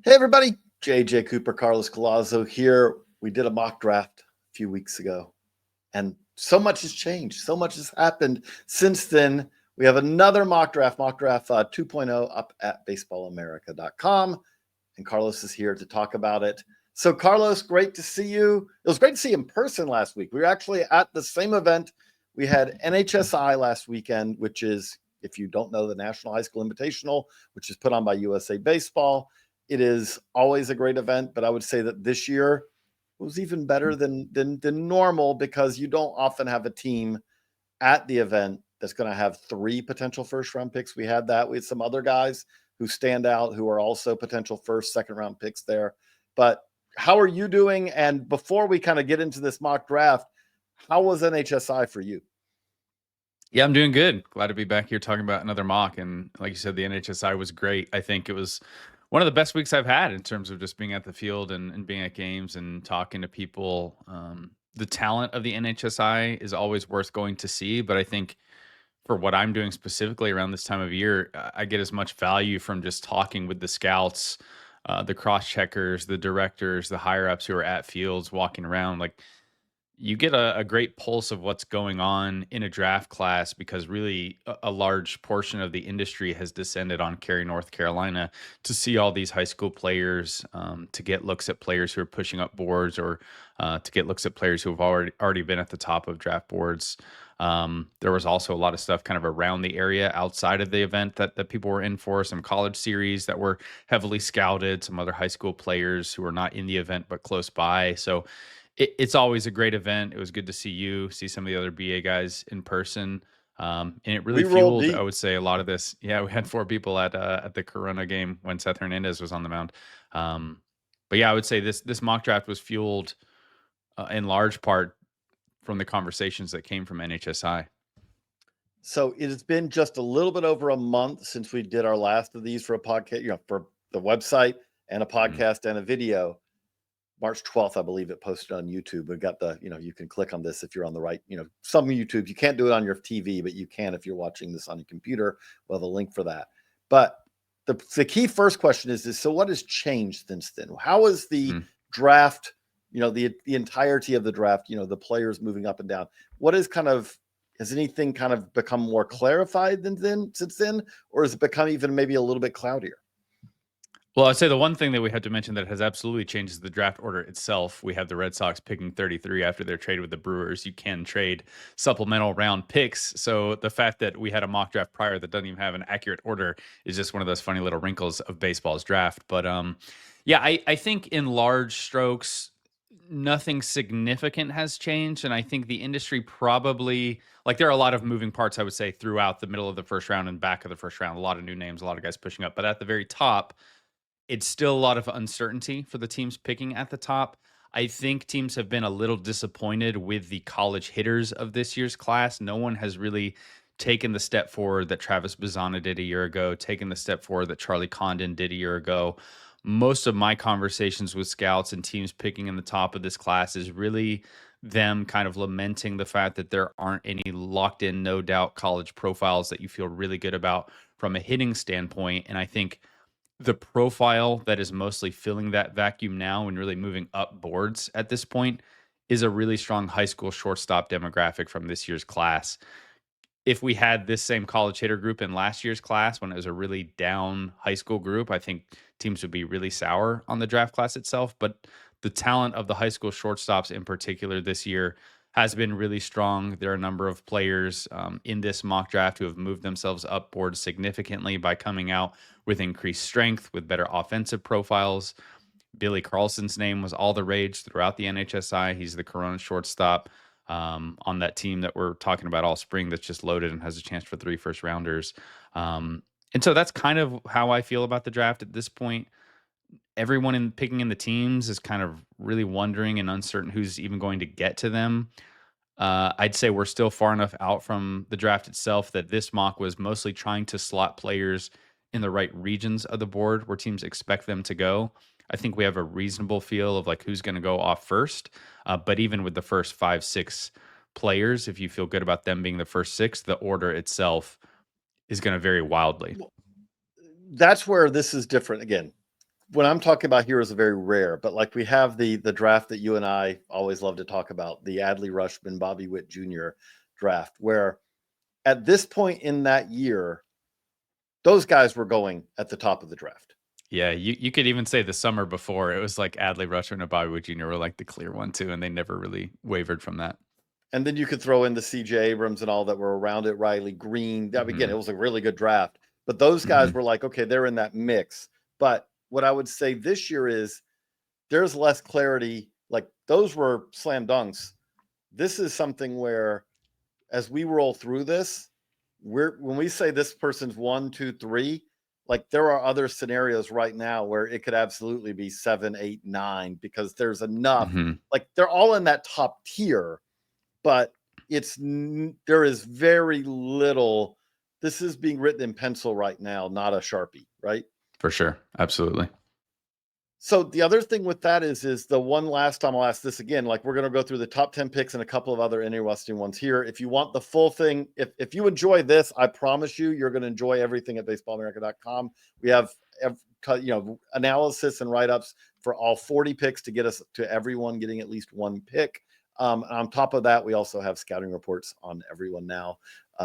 Hey, everybody. JJ Cooper, Carlos Collazo here. We did a mock draft a few weeks ago, and so much has changed. So much has happened since then. We have another mock draft 2.0 up at baseballamerica.com, and Carlos is here to talk about it. So, Carlos, great to see you. It was great to see you in person last week. We were actually at the same event. We had NHSI last weekend, which is, if you don't know, the National High School Invitational, which is put on by USA Baseball. It is always a great event, but I would say that this year was even better than normal because you don't often have a team at the event that's going to have 3 potential first-round picks. We had that. We had some other guys who stand out who are also potential first, second-round picks there. But how are you doing? And before we kind of get into this mock draft, how was NHSI for you? Yeah, I'm doing good. Glad to be back here talking about another mock. And like you said, the NHSI was great. I think it was one of the best weeks I've had in terms of just being at the field and being at games and talking to people. The talent of the NHSI is always worth going to see, but I think for what I'm doing specifically around this time of year, I get as much value from just talking with the scouts, the cross checkers, the directors, the higher ups who are at fields, walking around. Like, you get a great pulse of what's going on in a draft class because really a large portion of the industry has descended on Cary, North Carolina to see all these high school players, to get looks at players who are pushing up boards or to get looks at players who have already been at the top of draft boards. There was also a lot of stuff kind of around the area outside of the event that people were in for, some college series that were heavily scouted, some other high school players who were not in the event but close by. So it's always a great event. It was good to see you, see some of the other BA guys in person. And it really We rolled fueled, deep. I would say, a lot of this. Yeah, we had 4 people at the Corona game when Seth Hernandez was on the mound. But yeah, I would say this mock draft was fueled in large part from the conversations that came from NHSI. So it has been just a little bit over a month since we did our last of these for a podcast, for the website and a podcast and a video. March 12th, I believe it posted on YouTube. We've got you can click on this if you're on the right, some YouTube, you can't do it on your TV, but you can if you're watching this on your computer. We'll have a link for that. But the key first question is, so what has changed since then? How is the draft, the entirety of the draft, the players moving up and down? What is has anything kind of become more clarified since then? Or has it become even maybe a little bit cloudier? Well, I'd say the one thing that we had to mention that has absolutely changed is the draft order itself. We have the Red Sox picking 33 after their trade with the Brewers. You can trade supplemental round picks. So the fact that we had a mock draft prior that doesn't even have an accurate order is just one of those funny little wrinkles of baseball's draft. But yeah, I think in large strokes, nothing significant has changed. And I think the industry probably, like, there are a lot of moving parts, I would say, throughout the middle of the first round and back of the first round. A lot of new names, a lot of guys pushing up. But at the very top, it's still a lot of uncertainty for the teams picking at the top. I think teams have been a little disappointed with the college hitters of this year's class. No one has really taken the step forward that Travis Bazzana did a year ago, taken the step forward that Charlie Condon did a year ago. Most of my conversations with scouts and teams picking in the top of this class is really them kind of lamenting the fact that there aren't any locked in, no doubt college profiles that you feel really good about from a hitting standpoint. And I think the profile that is mostly filling that vacuum now and really moving up boards at this point is a really strong high school shortstop demographic from this year's class. If we had this same college hitter group in last year's class when it was a really down high school group, I think teams would be really sour on the draft class itself. But the talent of the high school shortstops in particular this year has been really strong. There are a number of players in this mock draft who have moved themselves up board significantly by coming out with increased strength, with better offensive profiles. Billy Carlson's name was all the rage throughout the NHSI. He's the Corona shortstop on that team that we're talking about all spring that's just loaded and has a chance for 3 first rounders. And so that's kind of how I feel about the draft at this point. Everyone picking in the teams is kind of really wondering and uncertain who's even going to get to them. I'd say we're still far enough out from the draft itself that this mock was mostly trying to slot players in the right regions of the board where teams expect them to go. I think we have a reasonable feel of like who's going to go off first. But even with the first 5, 6 players, if you feel good about them being the first 6, the order itself is going to vary wildly. That's where this is different. Again, What I'm talking about here is a very rare, but like we have the draft that you and I always love to talk about, the Adley Rutschman, Bobby Witt Jr. draft, where at this point in that year, those guys were going at the top of the draft. Yeah, you could even say the summer before it was like Adley Rutschman and Bobby Witt Jr. were like the clear one too, and they never really wavered from that. And then you could throw in the CJ Abrams and all that were around it, Riley Green. Again, it was a really good draft, but those guys were like, okay, they're in that mix. But what I would say this year is there's less clarity. Like those were slam dunks. This is something where, as we roll through this, when we say this person's 1, 2, 3, like there are other scenarios right now where it could absolutely be 7, 8, 9 because there's enough. Like they're all in that top tier, but there is very little. This is being written in pencil right now, not a Sharpie, right? For sure, absolutely. So the other thing with that is the one last time I'll ask this again, like we're going to go through the top 10 picks and a couple of other interesting ones here. If you want the full thing, if you enjoy this, I promise you're going to enjoy everything at baseballamerica.com. We have, analysis and write-ups for all 40 picks to get us to everyone getting at least one pick. On top of that, we also have scouting reports on everyone now.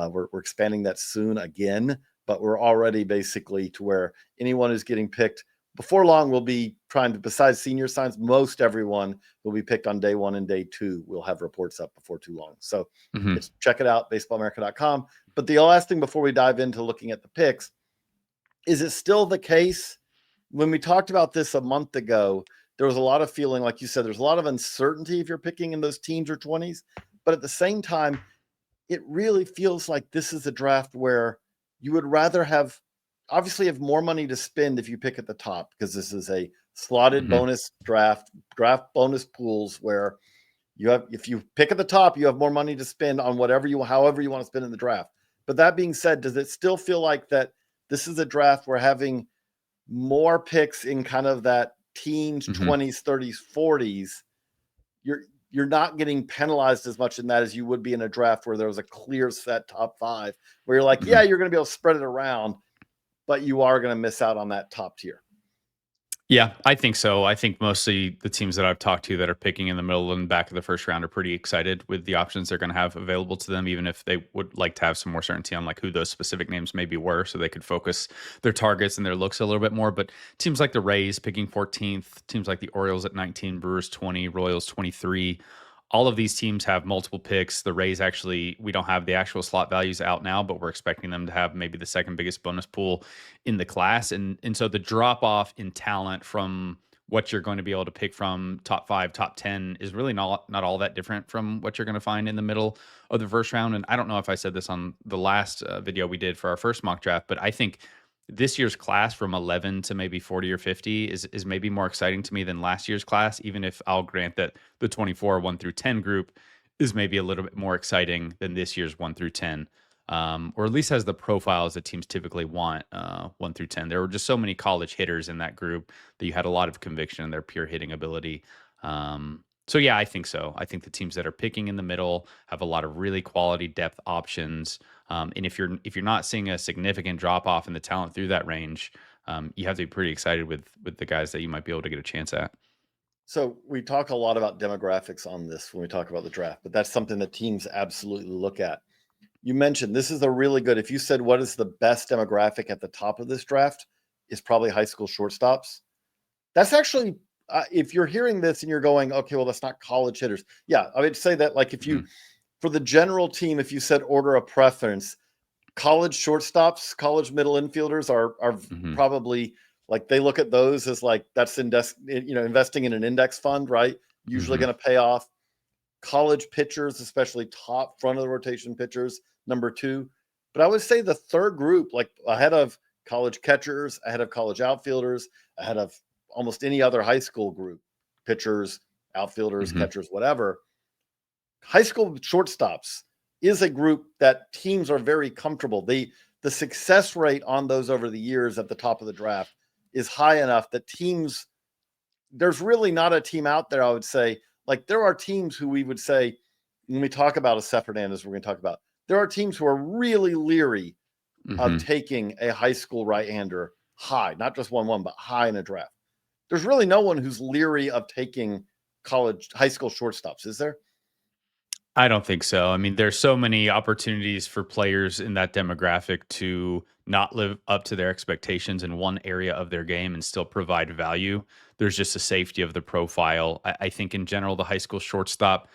We're expanding that soon again, but we're already basically to where anyone who's getting picked before long, we'll be trying to, besides senior signs, most everyone will be picked on day 1 and day 2. We'll have reports up before too long. So check it out, baseballamerica.com. But the last thing before we dive into looking at the picks, is it still the case? When we talked about this a month ago, there was a lot of feeling, like you said, there's a lot of uncertainty if you're picking in those teens or 20s. But at the same time, it really feels like this is a draft where you would rather have more money to spend if you pick at the top, because this is a slotted bonus draft bonus pools where if you pick at the top, you have more money to spend on however you want to spend in the draft. But that being said, does it still feel like that this is a draft where having more picks in kind of that teens, 20s, 30s, 40s, you're not getting penalized as much in that as you would be in a draft where there was a clear set top 5, where you're like, yeah, you're going to be able to spread it around, but you are going to miss out on that top tier. Yeah, I think so. I think mostly the teams that I've talked to that are picking in the middle and back of the first round are pretty excited with the options they're going to have available to them, even if they would like to have some more certainty on like who those specific names maybe were, so they could focus their targets and their looks a little bit more. But teams like the Rays picking 14th, teams like the Orioles at 19, Brewers 20, Royals 23, all of these teams have multiple picks. The Rays actually, we don't have the actual slot values out now, but we're expecting them to have maybe the second biggest bonus pool in the class. And so the drop off in talent from what you're going to be able to pick from top 5, top 10 is really not all that different from what you're going to find in the middle of the first round. And I don't know if I said this on the last video we did for our first mock draft, but I think this year's class from 11 to maybe 40 or 50 is maybe more exciting to me than last year's class, even if I'll grant that the 24 1 through 10 group is maybe a little bit more exciting than this year's 1 through 10, or at least has the profiles that teams typically want 1 through 10. There were just so many college hitters in that group that you had a lot of conviction in their pure hitting ability. So yeah, I think so. I think the teams that are picking in the middle have a lot of really quality depth options. And if you're not seeing a significant drop off in the talent through that range, you have to be pretty excited with the guys that you might be able to get a chance at. So we talk a lot about demographics on this when we talk about the draft, but that's something that teams absolutely look at. You mentioned this is a really good, if you said what is the best demographic at the top of this draft, is probably high school shortstops. That's actually, if you're hearing this and you're going, okay, well, that's not college hitters. Yeah, I would say that, like, if you, for the general team, if you said order of preference, college shortstops, college middle infielders are probably, like, they look at those as like, that's investing in an index fund, right? Usually going to pay off. College pitchers, especially top front of the rotation pitchers, number 2. But I would say the third group, like ahead of college catchers, ahead of college outfielders, ahead of almost any other high school group, pitchers, outfielders, catchers, whatever. High school shortstops is a group that teams are very comfortable. The success rate on those over the years at the top of the draft is high enough that teams, there's really not a team out there, I would say. Like, there are teams who we would say, when we talk about a Seth Hernandez, we're going to talk about, there are teams who are really leery of taking a high school right-hander high, not just 1-1, but high in a draft. there's really no one who's leery of taking high school shortstops, is there? I don't think so. I mean, there's so many opportunities for players in that demographic to not live up to their expectations in one area of their game and still provide value. There's just a safety of the profile. I think in general, the high school shortstop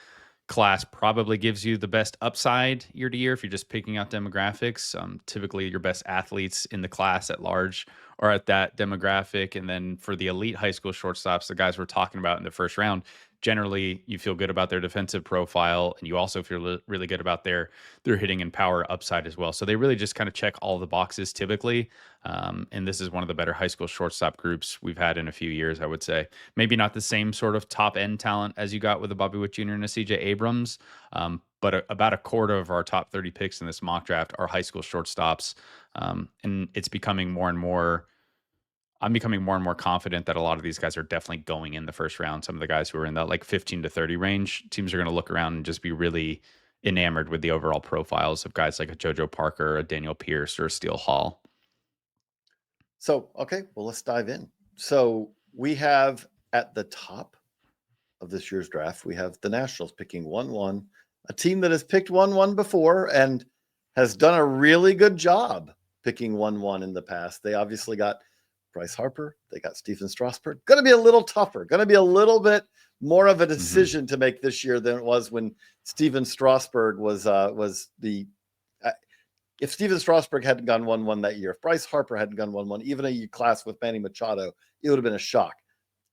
class probably gives you the best upside year to year if you're just picking out demographics. Typically, your best athletes in the class at large are at that demographic. And then for the elite high school shortstops, the guys we're talking about in the first round, generally you feel good about their defensive profile, and you also feel really good about their hitting and power upside as well. So they really just kind of check all the boxes typically. And this is one of the better high school shortstop groups we've had in a few years, I would say. Maybe not the same sort of top end talent as you got with a Bobby Witt Jr. and a CJ Abrams, but about a quarter of our top 30 picks in this mock draft are high school shortstops. And it's becoming more and more. I'm becoming more and more confident that a lot of these guys are definitely going in the first round. Some of the guys who are in that like 15 to 30 range, teams are going to look around and just be really enamored with the overall profiles of guys like a JoJo Parker, a Daniel Pierce, or a Steele Hall. So, okay, well, let's dive in. So we have at the top of this year's draft, we have the Nationals picking 1-1, a team that has picked 1-1 before and has done a really good job picking 1-1 in the past. They obviously got Bryce Harper. They got Stephen Strasburg. Going to be a little tougher. Going to be a little bit more of a decision to make this year than it was when Stephen Strasburg was the. If Stephen Strasburg hadn't gone 1-1 that year, if Bryce Harper hadn't gone 1-1, even a class with Manny Machado, it would have been a shock.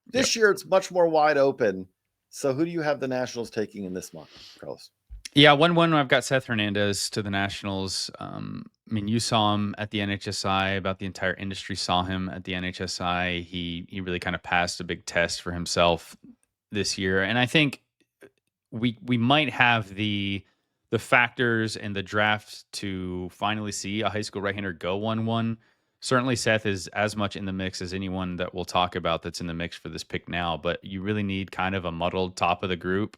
This year, it's much more wide open. So who do you have the Nationals taking in this month, Carlos? Yeah, 1-1, I've got Seth Hernandez to the Nationals. I mean, you saw him at the NHSI. About the entire industry saw him at the NHSI. He really kind of passed a big test for himself this year. And I think we might have the factors and the draft to finally see a high school right-hander go 1-1. Certainly Seth is as much in the mix as anyone that we'll talk about that's in the mix for this pick now, but you really need kind of a muddled top of the group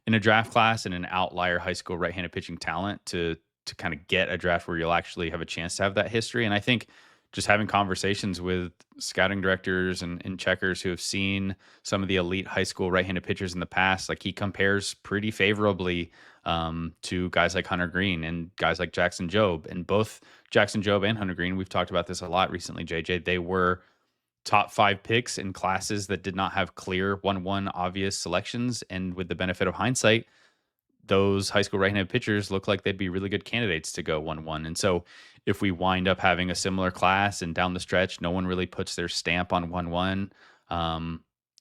in a draft class and an outlier high school right-handed pitching talent to kind of get a draft where you'll actually have a chance to have that history. And I think just having conversations with scouting directors and checkers who have seen some of the elite high school right-handed pitchers in the past, like he compares pretty favorably to guys like Hunter Green and guys like Jackson Jobe. And both Jackson Jobe and Hunter Green, we've talked about this a lot recently, JJ, they were top 5 picks in classes that did not have clear 1-1 obvious selections. And with the benefit of hindsight, those high school right-handed pitchers look like they'd be really good candidates to go 1-1. And so if we wind up having a similar class and down the stretch, no one really puts their stamp on 1-1,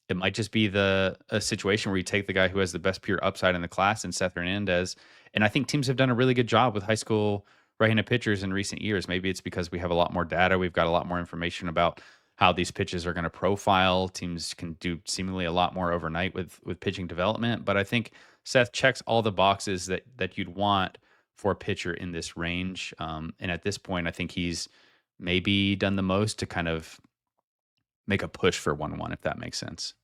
it might just be a situation where you take the guy who has the best pure upside in the class and Seth Hernandez. And I think teams have done a really good job with high school right-handed pitchers in recent years. Maybe it's because we have a lot more data. We've got a lot more information about how these pitches are going to profile. Teams can do seemingly a lot more overnight with pitching development. But I think Seth checks all the boxes that you'd want for a pitcher in this range. And at this point, I think he's maybe done the most to kind of make a push for 1-1, if that makes sense.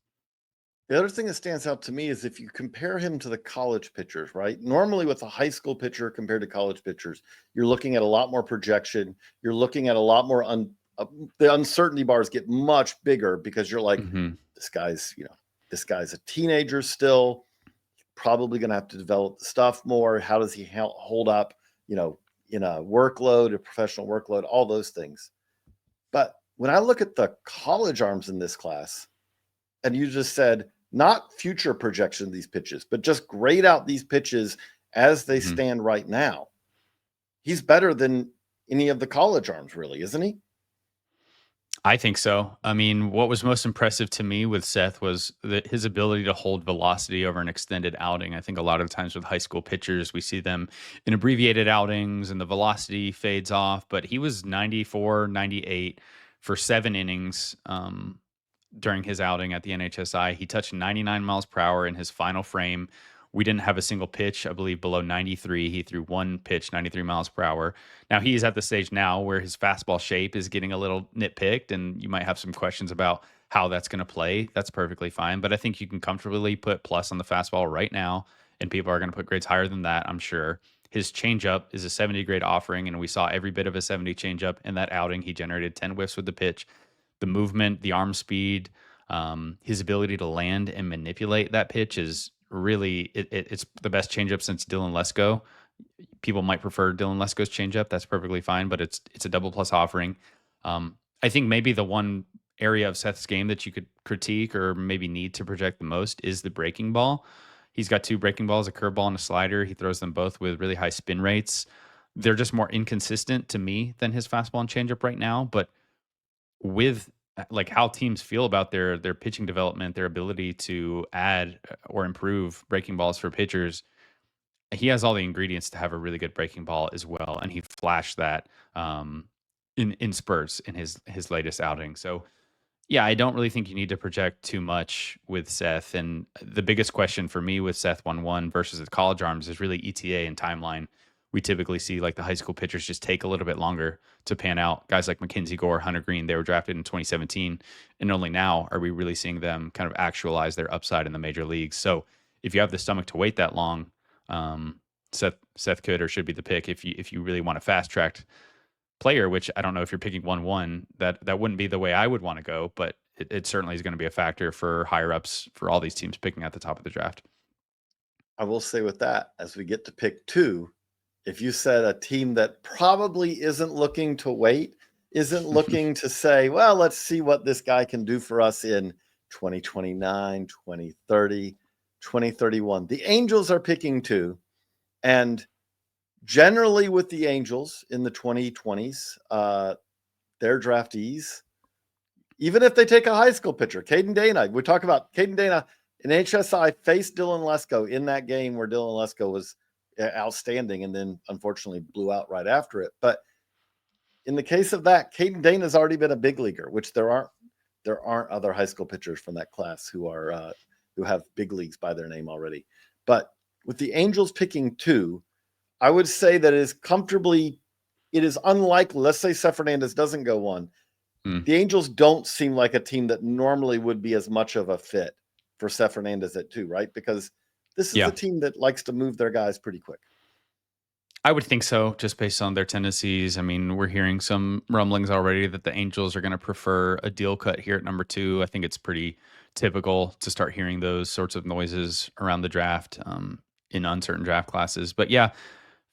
The other thing that stands out to me is if you compare him to the college pitchers, right? Normally with a high school pitcher compared to college pitchers, you're looking at a lot more projection. You're looking at a lot more the uncertainty bars get much bigger because you're like, this guy's a teenager still, probably going to have to develop the stuff more. How does he hold up, in a workload, a professional workload, all those things. But when I look at the college arms in this class, and you just said, not future projection of these pitches, but just grade out these pitches as they stand right now, he's better than any of the college arms, really, isn't he? I think so. I mean, what was most impressive to me with Seth was his ability to hold velocity over an extended outing. I think a lot of times with high school pitchers, we see them in abbreviated outings and the velocity fades off, but he was 94, 98 for 7 innings during his outing at the NHSI. He touched 99 miles per hour in his final frame. We didn't have a single pitch, I believe, below 93. He threw one pitch, 93 miles per hour. Now, he's at the stage now where his fastball shape is getting a little nitpicked, and you might have some questions about how that's going to play. That's perfectly fine. But I think you can comfortably put plus on the fastball right now, and people are going to put grades higher than that, I'm sure. His changeup is a 70 grade offering, and we saw every bit of a 70 changeup in that outing. He generated 10 whiffs with the pitch. The movement, the arm speed, His ability to land and manipulate that pitch is really it's the best changeup since Dylan Lesko. People might prefer Dylan Lesko's changeup. That's perfectly fine, but it's a double plus offering. I think maybe the one area of Seth's game that you could critique or maybe need to project the most is the breaking ball. He's got two breaking balls, a curveball and a slider. He throws them both with really high spin rates. They're just more inconsistent to me than his fastball and changeup right now. But with like how teams feel about their pitching development, their ability to add or improve breaking balls for pitchers, he has all the ingredients to have a really good breaking ball as well, and he flashed that in spurts in his latest outing. So yeah, I don't really think you need to project too much with Seth. And the biggest question for me with Seth 1-1 versus the college arms is really ETA and timeline. We typically see like the high school pitchers just take a little bit longer to pan out. Guys like Mackenzie Gore, Hunter Green, they were drafted in 2017. And only now are we really seeing them kind of actualize their upside in the major leagues. So if you have the stomach to wait that long, Seth could or should be the pick if you really want a fast tracked player, which I don't know if you're picking 1-1, that wouldn't be the way I would want to go, but it certainly is going to be a factor for higher ups for all these teams picking at the top of the draft. I will say with that, as we get to pick 2, if you said a team that probably isn't looking to wait, isn't looking to say, well, let's see what this guy can do for us in 2029, 2030, 2031. The Angels are picking 2, and generally with the Angels in the 2020s, their draftees, even if they take a high school pitcher, Caden Dana, we talk about Caden Dana in NHSI faced Dylan Lesko in that game where Dylan Lesko was outstanding and then unfortunately blew out right after it. But in the case of that, Caden Dana's already been a big leaguer, which there aren't other high school pitchers from that class who have big leagues by their name already. But with the Angels picking 2, I would say that it is unlikely. Let's say Seth Fernandez doesn't go 1. The Angels don't seem like a team that normally would be as much of a fit for Seth Fernandez at 2, right? Because this is a team that likes to move their guys pretty quick. I would think so, just based on their tendencies. I mean, we're hearing some rumblings already that the Angels are going to prefer a deal cut here at number 2. I think it's pretty typical to start hearing those sorts of noises around the draft in uncertain draft classes. But yeah,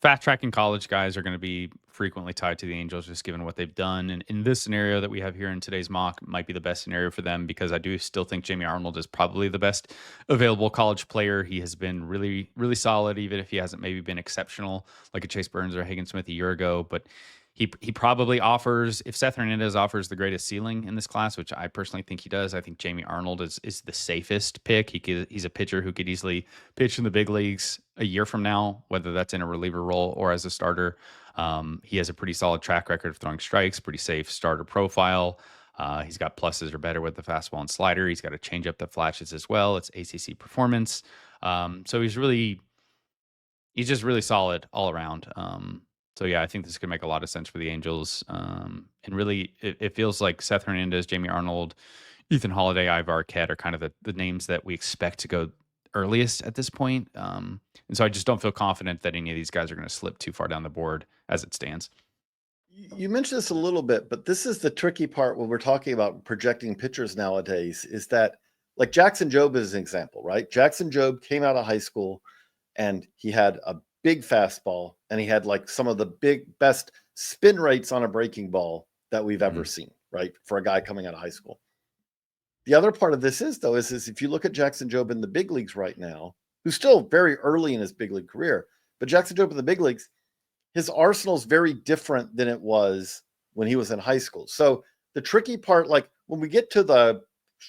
fast tracking college guys are going to be frequently tied to the Angels, just given what they've done. And in this scenario that we have here in today's mock, might be the best scenario for them because I do still think Jamie Arnold is probably the best available college player. He has been really, really solid, even if he hasn't maybe been exceptional like a Chase Burns or Hagen Smith a year ago. But he probably offers, if Seth Hernandez offers the greatest ceiling in this class, which I personally think he does, I think Jamie Arnold is the safest pick. He's a pitcher who could easily pitch in the big leagues a year from now, whether that's in a reliever role or as a starter. He has a pretty solid track record of throwing strikes, pretty safe starter profile. He's got pluses or better with the fastball and slider. He's got a changeup that flashes as well. It's ACC performance. So he's just really solid all around. So yeah, I think this could make a lot of sense for the Angels. And really, it feels like Seth Hernandez, Jamie Arnold, Ethan Holiday, Ivar Arquette are kind of the names that we expect to go earliest at this point. And so I just don't feel confident that any of these guys are going to slip too far down the board as it stands. You mentioned this a little bit, but this is the tricky part when we're talking about projecting pitchers nowadays, is that like Jackson Jobe is an example, right? Jackson Jobe came out of high school and he had a big fastball and he had like some of the best spin rates on a breaking ball that we've ever seen, right? For a guy coming out of high school. The other part of this is if you look at Jackson Jobe in the big leagues right now, who's still very early in his big league career, but Jackson Jobe in the big leagues, his arsenal is very different than it was when he was in high school. So the tricky part, like when we get to the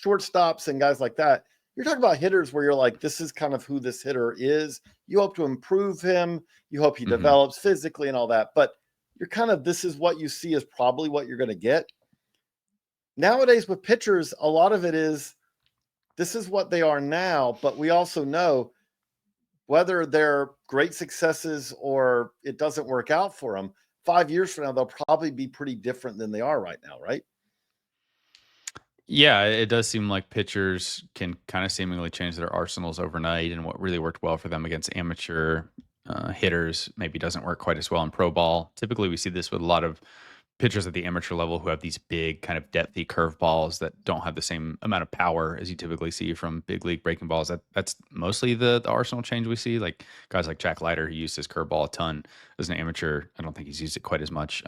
shortstops and guys like that, you're talking about hitters where you're like, this is kind of who this hitter is. You hope to improve him. You hope he develops physically and all that. But you're kind of, this is what you see as probably what you're going to get. Nowadays with pitchers, a lot of it is, this is what they are now, but we also know whether they're great successes or it doesn't work out for them, 5 years from now, they'll probably be pretty different than they are right now, right? Yeah, it does seem like pitchers can kind of seemingly change their arsenals overnight, and what really worked well for them against amateur hitters maybe doesn't work quite as well in pro ball. Typically, we see this with a lot of pitchers at the amateur level who have these big kind of depthy curveballs that don't have the same amount of power as you typically see from big league breaking balls. That's mostly the arsenal change we see. Like guys like Jack Leiter, who used his curveball a ton as an amateur. I don't think he's used it quite as much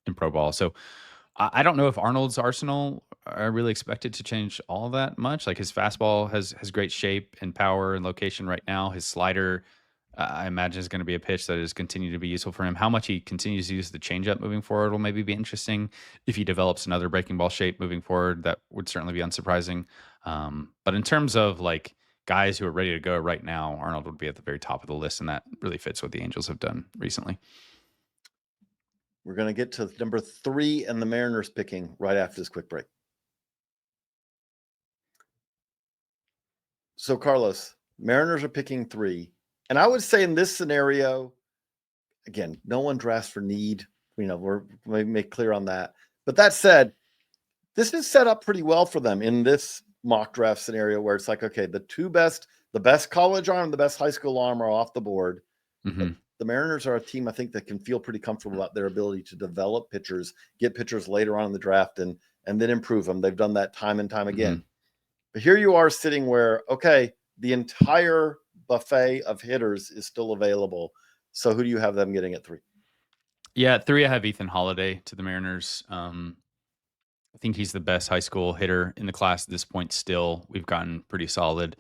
in pro ball. So I don't know if Arnold's arsenal are really expected to change all that much. Like his fastball has great shape and power and location right now. His slider, I imagine, is going to be a pitch that is continuing to be useful for him. How much he continues to use the changeup moving forward will maybe be interesting. If he develops another breaking ball shape moving forward, that would certainly be unsurprising. But in terms of like guys who are ready to go right now, Arnold would be at the very top of the list, and that really fits what the Angels have done recently. We're going to get to number 3 and the Mariners picking right after this quick break. So, Carlos, Mariners are picking 3. And I would say in this scenario, again, no one drafts for need. We're going to make clear on that. But that said, this is set up pretty well for them in this mock draft scenario where it's like, okay, the best college arm, the best high school arm are off the board. Mm-hmm. The Mariners are a team, I think, that can feel pretty comfortable about their ability to develop pitchers, get pitchers later on in the draft, and then improve them. They've done that time and time again. Mm-hmm. But here you are sitting where, okay, the entire buffet of hitters is still available. So who do you have them getting at 3? Yeah, at 3, I have Ethan Holiday to the Mariners. I think he's the best high school hitter in the class at this point still. We've gotten pretty solid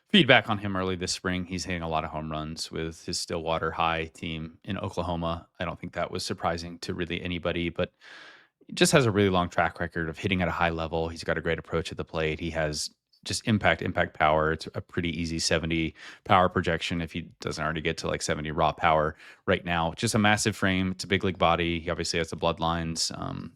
feedback on him early this spring. He's hitting a lot of home runs with his Stillwater High team in Oklahoma. I don't think that was surprising to really anybody, but he just has a really long track record of hitting at a high level. He's got a great approach at the plate. He has just impact power. It's a pretty easy 70 power projection if he doesn't already get to like 70 raw power right now. Just a massive frame. It's a big league body. He obviously has the bloodlines,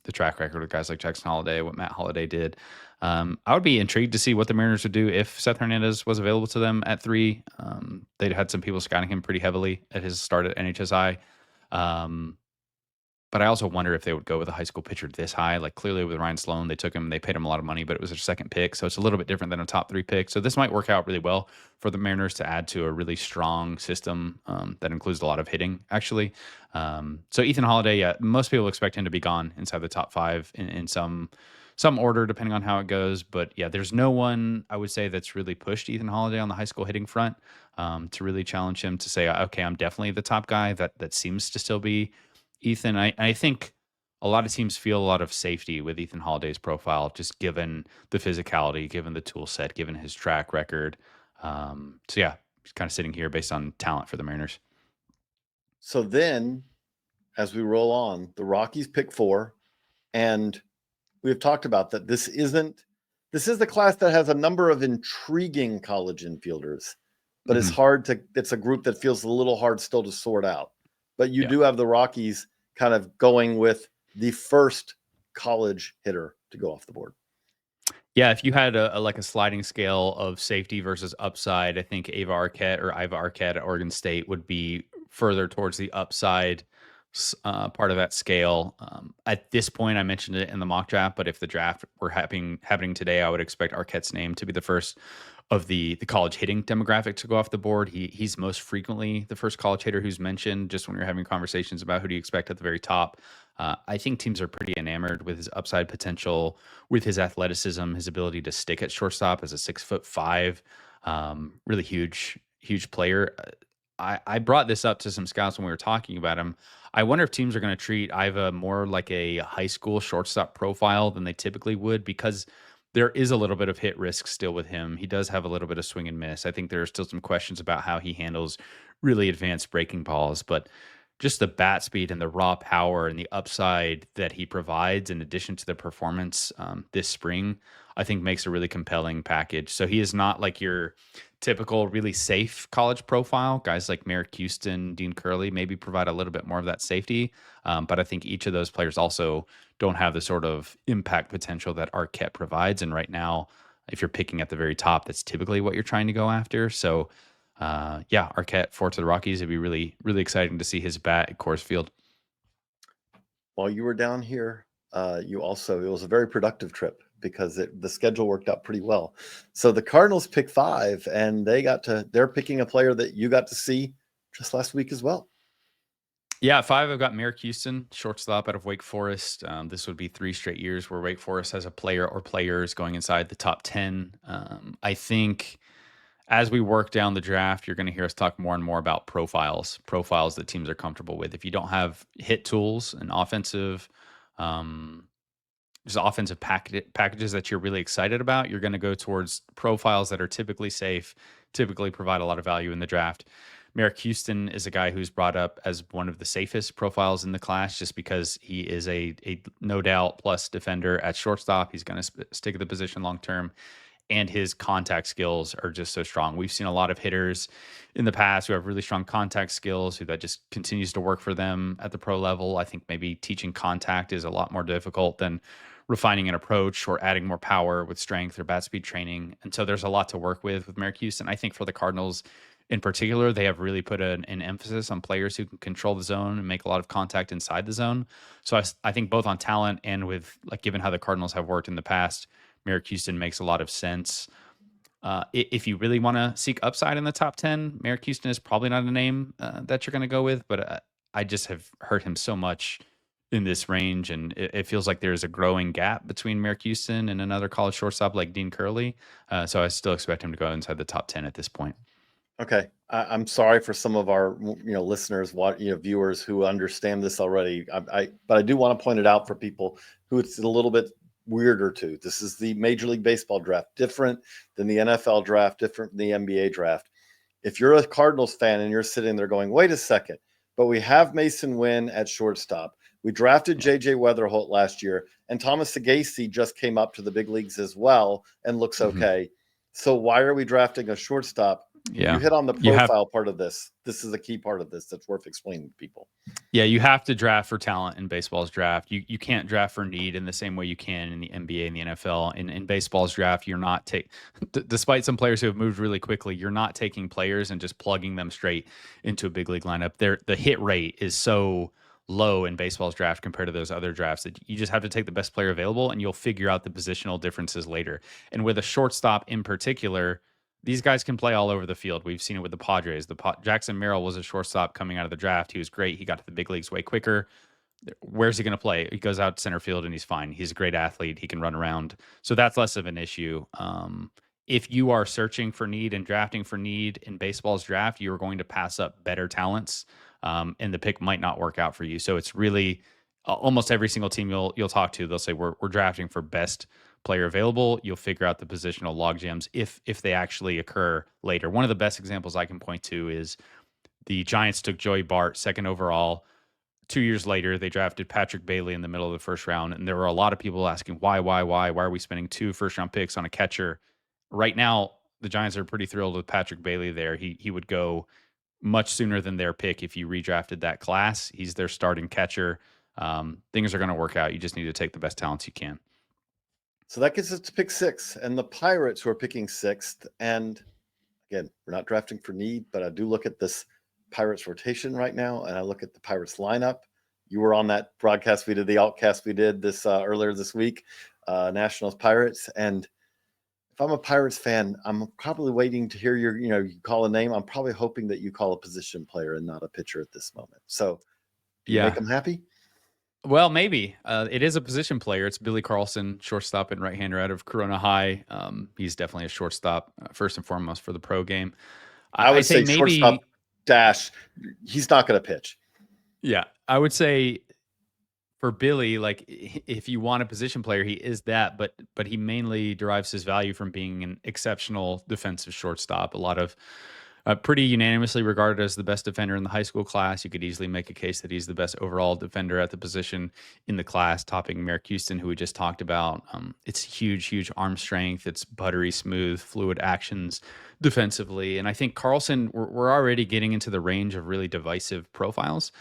the track record with guys like Jackson Holiday, what Matt Holliday did. I would be intrigued to see what the Mariners would do if Seth Hernandez was available to them at 3. They'd had some people scouting him pretty heavily at his start at NHSI. But I also wonder if they would go with a high school pitcher this high. Like clearly with Ryan Sloan, they took him, they paid him a lot of money, but it was their second pick. So it's a little bit different than a top 3 pick. So this might work out really well for the Mariners to add to a really strong system that includes a lot of hitting, actually. So Ethan Holiday, yeah, most people expect him to be gone inside the top 5 in some order, depending on how it goes. But yeah, there's no one I would say that's really pushed Ethan Holiday on the high school hitting front to really challenge him to say, okay, I'm definitely the top guy. That seems to still be Ethan. I think a lot of teams feel a lot of safety with Ethan Holiday's profile, just given the physicality, given the tool set, given his track record. So yeah, he's kind of sitting here based on talent for the Mariners. So then, as we roll on, the Rockies pick 4, and we've talked about that. This is the class that has a number of intriguing college infielders, but it's a group that feels a little hard still to sort out. But you do have the Rockies kind of going with the first college hitter to go off the board. Yeah, if you had a sliding scale of safety versus upside, I think Iva Arquette at Oregon State would be further towards the upside part of that scale. At this point, I mentioned it in the mock draft, but if the draft were happening today, I would expect Arquette's name to be the first of the college hitting demographic to go off the board. He's most frequently the first college hitter who's mentioned just when you're having conversations about who do you expect at the very top. I think teams are pretty enamored with his upside potential, with his athleticism, his ability to stick at shortstop as a 6'5", really huge player. I brought this up to some scouts when we were talking about him. I wonder if teams are going to treat Iva more like a high school shortstop profile than they typically would, because there is a little bit of hit risk still with him. He does have a little bit of swing and miss. I think there are still some questions about how he handles really advanced breaking balls, but just the bat speed and the raw power and the upside that he provides in addition to the performance this spring, I think makes a really compelling package. So he is not like your typical really safe college profile. Guys like Merrick Houston, Dean Curley maybe provide a little bit more of that safety. But I think each of those players also don't have the sort of impact potential that Arquette provides. And right now, if you're picking at the very top, that's typically what you're trying to go after. So yeah, Arquette 4 to the Rockies. It'd be really, really exciting to see his bat at Coors Field. While you were down here, it was a very productive trip because the schedule worked out pretty well. So the Cardinals pick 5, and they're picking a player that you got to see just last week as well. Yeah, at 5, I've got Merrick Houston, shortstop out of Wake Forest. This would be 3 straight years where Wake Forest has a player or players going inside the top 10. I think as we work down the draft, you're going to hear us talk more and more about profiles that teams are comfortable with. If you don't have hit tools and um, just offensive packages that you're really excited about, you're going to go towards profiles that are typically safe, typically provide a lot of value in the draft. Merrick Houston is a guy who's brought up as one of the safest profiles in the class just because he is a no doubt plus defender at shortstop. He's going to stick at the position long term, and his contact skills are just so strong. We've seen a lot of hitters in the past who have really strong contact skills, who that just continues to work for them at the pro level. I think maybe teaching contact is a lot more difficult than refining an approach or adding more power with strength or bat speed training. And so there's a lot to work with Merrick Houston. I think for the Cardinals in particular, they have really put an emphasis on players who can control the zone and make a lot of contact inside the zone. So I think both on talent and with, like, given how the Cardinals have worked in the past, Merrick Houston makes a lot of sense. If you really want to seek upside in the top 10, Merrick Houston is probably not a name that you're going to go with, but I just have heard him so much in this range, and it feels like there's a growing gap between Merrick Houston and another college shortstop like Dean Curley. So I still expect him to go inside the top 10 at this point. Okay, I'm sorry for some of our listeners, viewers who understand this already. But I do want to point it out for people who it's a little bit weirder to. This is the Major League Baseball draft, different than the NFL draft, different than the NBA draft. If you're a Cardinals fan and you're sitting there going, wait a second, but we have Mason Wynn at shortstop. We drafted JJ Weatherholt last year, and Thomas Sagasi just came up to the big leagues as well and looks okay. So why are we drafting a shortstop? Yeah. You hit on the profile part of this. This is a key part of this that's worth explaining to people. Yeah, you have to draft for talent in baseball's draft. You can't draft for need in the same way you can in the NBA and the NFL. In baseball's draft, you're not despite some players who have moved really quickly, you're not taking players and just plugging them straight into a big league lineup. The hit rate is so low in baseball's draft compared to those other drafts that you just have to take the best player available, and you'll figure out the positional differences later. And with a shortstop in particular, these guys can play all over the field. We've seen it with the Padres. Jackson Merrill was a shortstop coming out of the draft. He was great. He got to the big leagues way quicker. Where's he going to play? He goes out to center field and he's fine. He's a great athlete. He can run around. So that's less of an issue. If you are searching for need and drafting for need in baseball's draft, you are going to pass up better talents, and the pick might not work out for you. So it's really almost every single team you'll talk to, they'll say we're drafting for best player available. You'll figure out the positional logjams if they actually occur later. One of the best examples I can point to is the Giants took Joey Bart second overall. 2 years later, they drafted Patrick Bailey in the middle of the first round, and there were a lot of people asking why are we spending 2 first-round picks on a catcher? Right now, the Giants are pretty thrilled with Patrick Bailey there. He would go much sooner than their pick if you redrafted that class. He's their starting catcher. Things are going to work out. You just need to take the best talents you can. So that gets us to pick 6, and the Pirates who are picking 6th. And again, we're not drafting for need, but I do look at this Pirates rotation right now, and I look at the Pirates lineup. You were on that broadcast we did, the outcast we did this earlier this week, Nationals Pirates. And if I'm a Pirates fan, I'm probably waiting to hear you call a name. I'm probably hoping that you call a position player and not a pitcher at this moment. So do you make them happy? Well, maybe. It is a position player. It's Billy Carlson, shortstop and right-hander out of Corona High. He's definitely a shortstop, first and foremost, for the pro game. I would say maybe shortstop dash. He's not going to pitch. Yeah, I would say for Billy, like, if you want a position player, he is that, but he mainly derives his value from being an exceptional defensive shortstop. A lot of pretty unanimously regarded as the best defender in the high school class. You could easily make a case that he's the best overall defender at the position in the class, topping Merrick Houston, who we just talked about. It's huge arm strength. It's buttery smooth, fluid actions defensively. And I think Carlson, we're already getting into the range of really divisive profiles,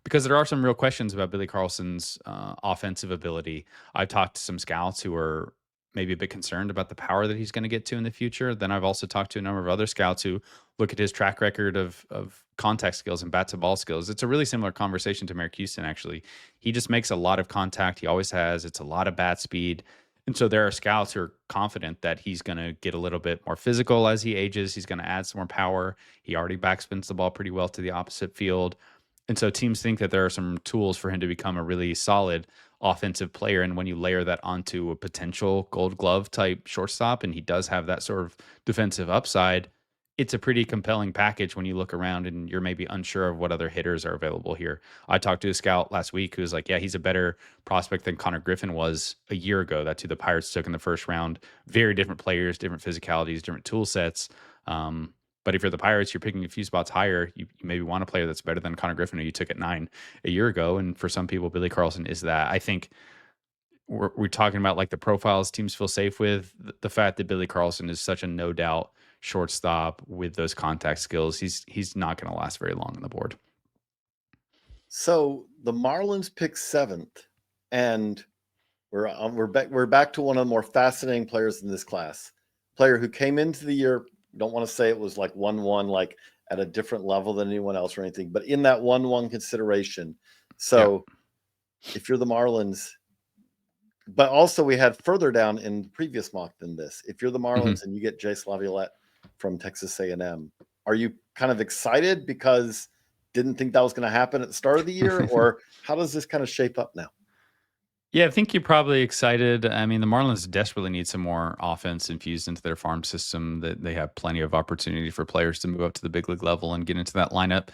because there are some real questions about Billy Carlson's offensive ability. I've talked to some scouts who are maybe a bit concerned about the power that he's going to get to in the future. Then I've also talked to a number of other scouts who look at his track record of contact skills and bat to ball skills. It's a really similar conversation to Merrick Houston, actually. He just makes a lot of contact. He always has. It's a lot of bat speed. And so there are scouts who are confident that he's going to get a little bit more physical as he ages. He's going to add some more power. He already backspins the ball pretty well to the opposite field. And so teams think that there are some tools for him to become a really solid offensive player. And when you layer that onto a potential gold glove type shortstop, and he does have that sort of defensive upside, it's a pretty compelling package when you look around and you're maybe unsure of what other hitters are available here. I talked to a scout last week who was like, yeah, he's a better prospect than Connor Griffin was a year ago. That's who the Pirates took in the first round. Very different players, different physicalities, different tool sets. But if you're the Pirates, you're picking a few spots higher. You maybe want a player that's better than Connor Griffin, who you took at 9 a year ago. And for some people, Billy Carlson is that. I think we're talking about like the profiles teams feel safe with. The fact that Billy Carlson is such a no doubt shortstop with those contact skills, he's not going to last very long on the board. So the Marlins pick 7th, and we're back to one of the more fascinating players in this class. Player who came into the year. Don't want to say it was like 1-1, like at a different level than anyone else or anything, but in that 1-1 consideration. So if you're the Marlins, but also we had further down in the previous mock than this. If you're the Marlins and you get Jace Laviolette from Texas A&M, are you kind of excited because didn't think that was going to happen at the start of the year, or how does this kind of shape up now? Yeah, I think you're probably excited. I mean, the Marlins desperately need some more offense infused into their farm system. That they have plenty of opportunity for players to move up to the big league level and get into that lineup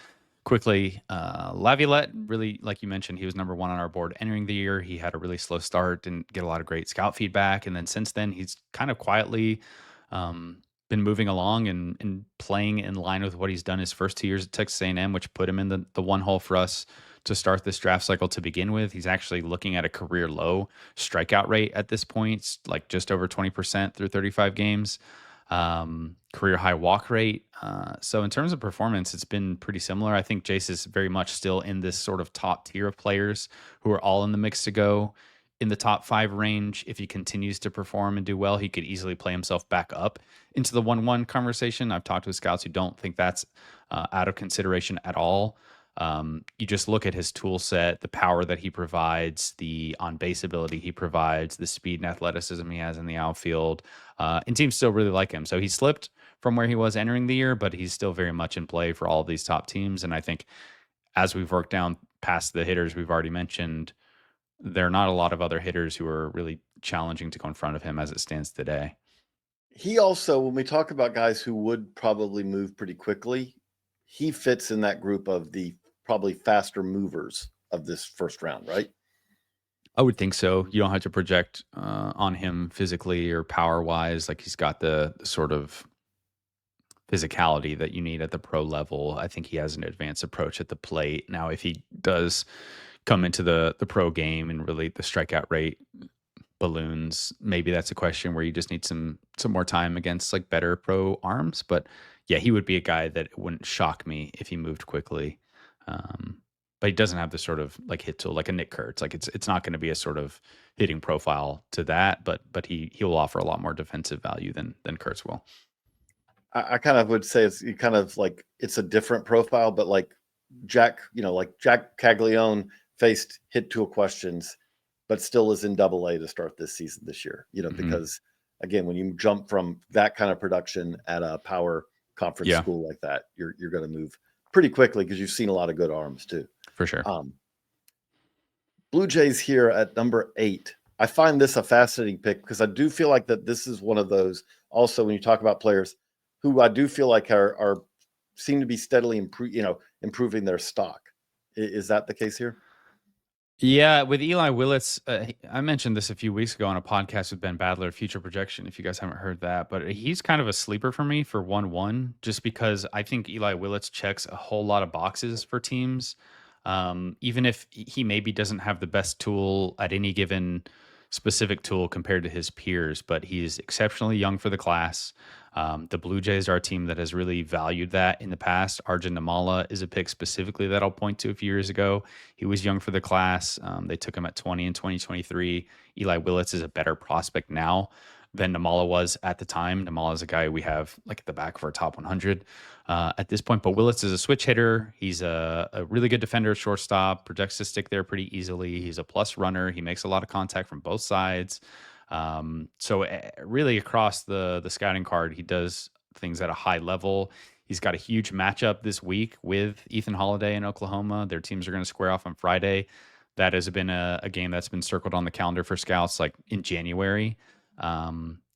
quickly. Laviolette, really, like you mentioned, he was number 1 on our board entering the year. He had a really slow start, didn't get a lot of great scout feedback, and then since then, he's kind of quietly been moving along and playing in line with what he's done his first 2 years at Texas A&M, which put him in the one hole for us to start this draft cycle to begin with. He's actually looking at a career low strikeout rate at this point, like just over 20% through 35 games. Career high walk rate. So in terms of performance, it's been pretty similar. I think Jace is very much still in this sort of top tier of players who are all in the mix to go in the top 5 range. If he continues to perform and do well, he could easily play himself back up into the 1-1 conversation. I've talked with scouts who don't think that's out of consideration at all. You just look at his tool set, the power that he provides, the on base ability he provides, the speed and athleticism he has in the outfield, and teams still really like him. So he slipped from where he was entering the year, but he's still very much in play for all of these top teams. And I think as we've worked down past the hitters we've already mentioned, there are not a lot of other hitters who are really challenging to go in front of him as it stands today. He also, when we talk about guys who would probably move pretty quickly, he fits in that group of the probably faster movers of this first round, right? I would think so. You don't have to project on him physically or power wise. Like he's got the sort of physicality that you need at the pro level. I think he has an advanced approach at the plate. Now, if he does come into the pro game and really the strikeout rate balloons, maybe that's a question where you just need some more time against like better pro arms. But yeah, he would be a guy that wouldn't shock me if he moved quickly. But he doesn't have the sort of like hit tool like a Nick Kurtz. Like it's not going to be a sort of hitting profile to that, but he will offer a lot more defensive value than Kurtz will. I kind of would say it's kind of like it's a different profile, but like Jack Caglione faced hit tool questions, but still is in Double-A to start this year. Because again, when you jump from that kind of production at a power conference school like that, you're going to move pretty quickly because you've seen a lot of good arms too. For sure. Blue Jays here at number 8. I find this a fascinating pick because I do feel like that this is one of those. Also, when you talk about players who I do feel like are seem to be steadily improving their stock. Is that the case here? Yeah, with Eli Willits, I mentioned this a few weeks ago on a podcast with Ben Badler, Future Projection, if you guys haven't heard that. But he's kind of a sleeper for me for 1-1, just because I think Eli Willits checks a whole lot of boxes for teams. Even if he maybe doesn't have the best tool at any given specific tool compared to his peers, but he's exceptionally young for the class. The Blue Jays are a team that has really valued that in the past. Arjun Namala is a pick specifically that I'll point to a few years ago. He was young for the class. They took him at 20 in 2023. Eli Willits is a better prospect now than Namala was at the time. Namala is a guy we have like at the back of our top 100 at this point. But Willits is a switch hitter. He's a really good defender at shortstop, projects to stick there pretty easily. He's a plus runner. He makes a lot of contact from both sides. So really across the scouting card, he does things at a high level. He's got a huge matchup this week with Ethan Holiday in Oklahoma. Their teams are going to square off on Friday. That has been a game that's been circled on the calendar for scouts like in January.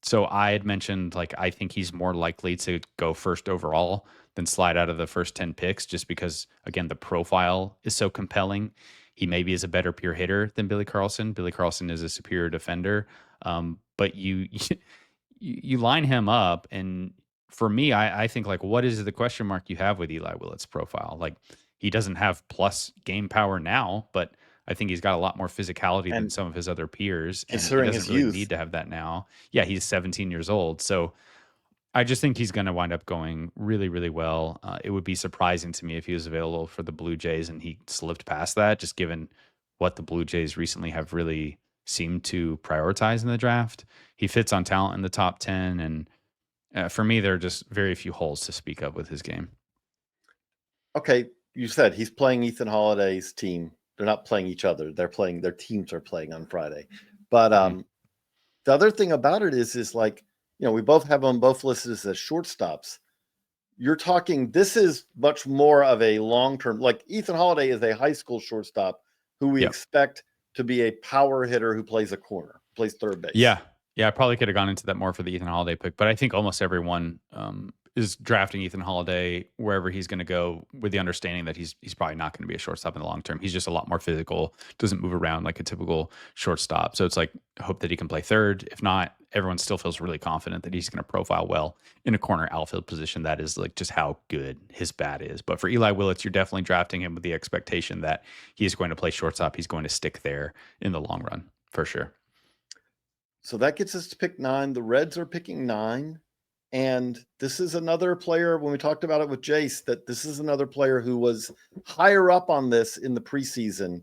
So I had mentioned like I think he's more likely to go first overall than slide out of the first 10 picks just because again the profile is so compelling. He maybe is a better pure hitter than Billy Carlson. Billy Carlson is a superior defender. But you line him up and for me, I think like what is the question mark you have with Eli Willett's profile? Like he doesn't have plus game power now, but I think he's got a lot more physicality than And some of his other peers, and he considering doesn't his really youth, need to have that now. Yeah, he's 17 years old, so I just think he's going to wind up going really, really well. It would be surprising to me if he was available for the Blue Jays and he slipped past that, just given what the Blue Jays recently have really seemed to prioritize in the draft. He fits on talent in the top 10, and for me, there are just very few holes to speak of with his game. okay, you said he's playing Ethan Holiday's team. They're not playing each other. They're playing, their teams are playing on Friday. But the other thing about it is like, you know, we both have them both listed as shortstops. You're talking, this is much more of a long-term, like Ethan Holiday is a high school shortstop who we expect to be a power hitter who plays a corner, plays third base. Yeah. I probably could have gone into that more for the Ethan Holiday pick, but I think almost everyone is drafting Ethan Holiday wherever he's going to go with the understanding that he's probably not going to be a shortstop in the long term. He's just a lot more physical, doesn't move around like a typical shortstop. So it's like, hope that he can play third. If not, everyone still feels really confident that he's going to profile well in a corner outfield position. That is like just how good his bat is. But for Eli Willits, you're definitely drafting him with the expectation that he is going to play shortstop. He's going to stick there in the long run for sure. So that gets us to pick 9. The Reds are picking 9. And this is another player, when we talked about it with Jace, that this is another player who was higher up on this in the preseason